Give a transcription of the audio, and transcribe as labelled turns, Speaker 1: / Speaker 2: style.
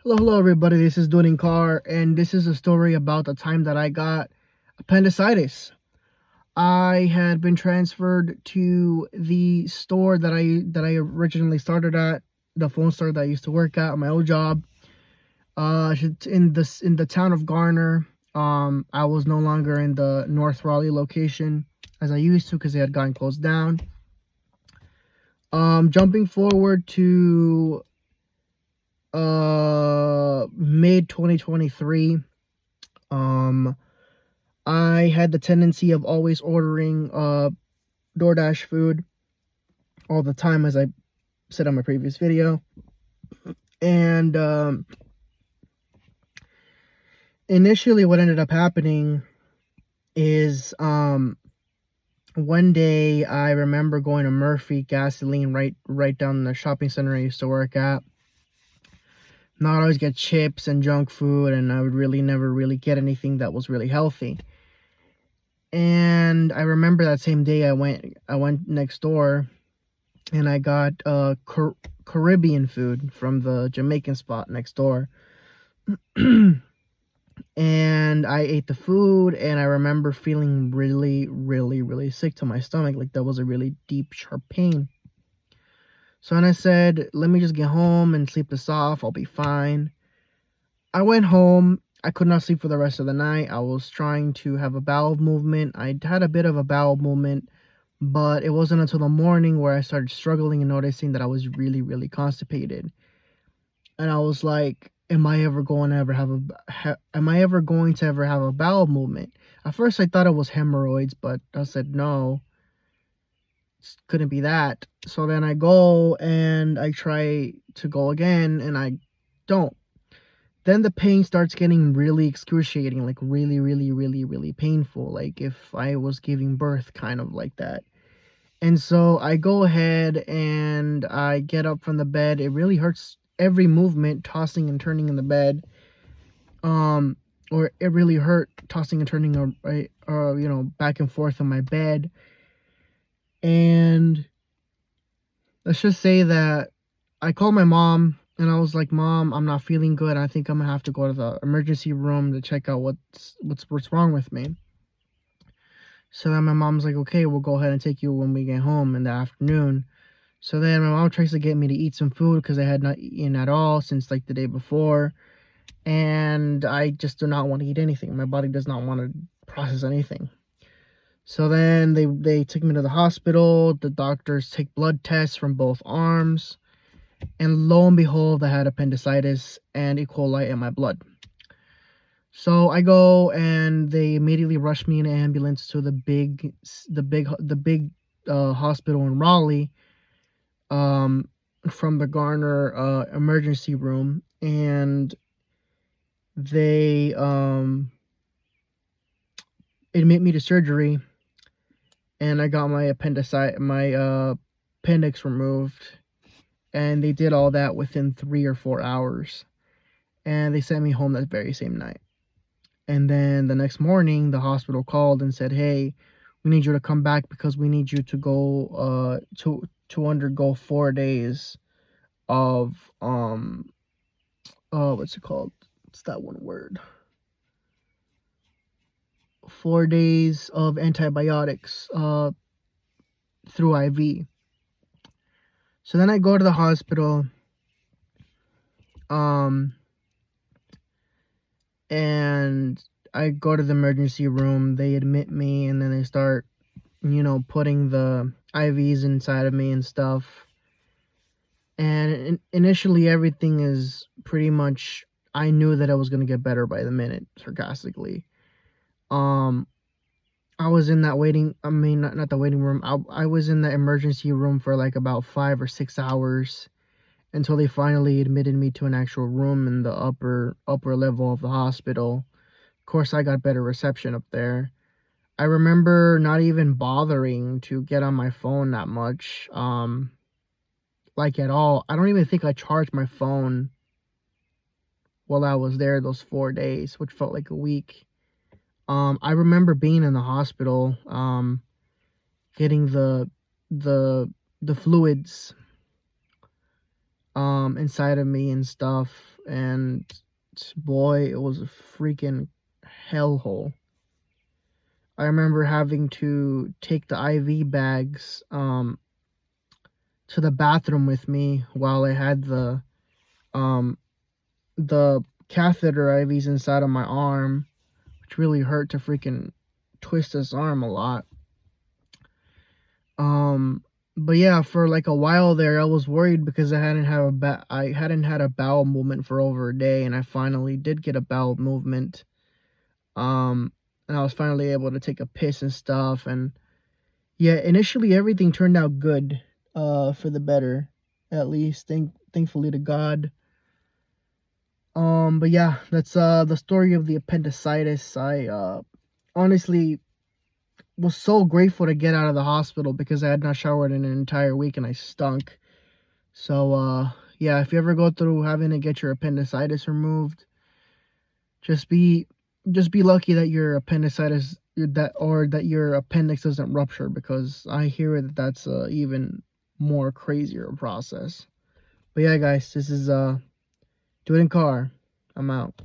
Speaker 1: Hello, everybody. This is Doing Car, and this is a story about the time that I got appendicitis. I had been transferred to the store that I originally started at, the phone store that I used to work at my old job. In the town of Garner. I was no longer in the North Raleigh location as I used to because they had gotten closed down. Jumping forward to mid 2023. I had the tendency of always ordering DoorDash food all the time, as I said on my previous video. And initially what ended up happening is one day I remember going to Murphy Gasoline right down in the shopping center I used to work at. Not always get chips and junk food, and I would never really get anything that was really healthy. And I remember that same day I went next door and I got Caribbean food from the Jamaican spot next door. And I ate the food, and I remember feeling really sick to my stomach, like there was a really deep, sharp pain. So then I said, let me just get home and sleep this off. I'll be fine. I went home. I could not sleep for the rest of the night. I was trying to have a bowel movement. I had a bit of a bowel movement, but it wasn't until the morning where I started struggling and noticing that I was really constipated. And I was like, am I ever going to ever have a bowel movement? At first I thought it was hemorrhoids, but I said no, it couldn't be that. So then I go and I try to go again, and I don't. Then the pain starts getting really excruciating, like really painful, like if I was giving birth, kind of like that. And so I go ahead and I get up from the bed. It really hurts, every movement, tossing and turning in the bed. Or it really hurt tossing and turning, back and forth on my bed. And let's just say that I called my mom and I was like, Mom, I'm not feeling good. I think I'm gonna have to go to the emergency room to check out what's wrong with me. So then my mom's like, okay, we'll go ahead and take you when we get home in the afternoon. So then my mom tries to get me to eat some food because I had not eaten at all since like the day before. And I just do not want to eat anything. My body does not want to process anything. So then they took me to the hospital. The doctors take blood tests from both arms. And lo and behold, I had appendicitis and E. coli in my blood. So I go and they immediately rush me in an ambulance to the big hospital in Raleigh, from the Garner emergency room, and they admit me to surgery, and I got my appendix removed, and they did all that within 3 or 4 hours, and they sent me home that very same night. And then the next morning, the hospital called and said, hey, we need you to come back because we need you to go to undergo 4 days of what's it called? What's that one word? 4 days of antibiotics through IV. So then I go to the hospital, and I go to the emergency room. They admit me, and then they start, putting the IVs inside of me and stuff. And initially, everything is pretty much, I knew that I was going to get better by the minute, sarcastically. I was in that not the waiting room. I was in the emergency room for like about 5 or 6 hours until they finally admitted me to an actual room in the upper level of the hospital. Of course, I got better reception up there. I remember not even bothering to get on my phone that much, like at all. I don't even think I charged my phone while I was there those 4 days, which felt like a week. I remember being in the hospital, getting the fluids inside of me and stuff, and boy, it was a freaking hellhole. I remember having to take the IV bags to the bathroom with me while I had um the catheter IVs inside of my arm, which really hurt to freaking twist this arm a lot. But yeah, for like a while there, I was worried because I hadn't had a bowel movement for over a day, and I finally did get a bowel movement. Um, and I was finally able to take a piss and stuff, and yeah, initially everything turned out good, for the better, at least thankfully to God. But yeah, that's the story of the appendicitis. I honestly was so grateful to get out of the hospital because I had not showered in an entire week and I stunk. So yeah, if you ever go through having to get your appendicitis removed, just be lucky that your appendicitis that your appendix doesn't rupture, because I hear that that's a even more crazier process. But yeah, guys, this is Do It in Car. I'm out.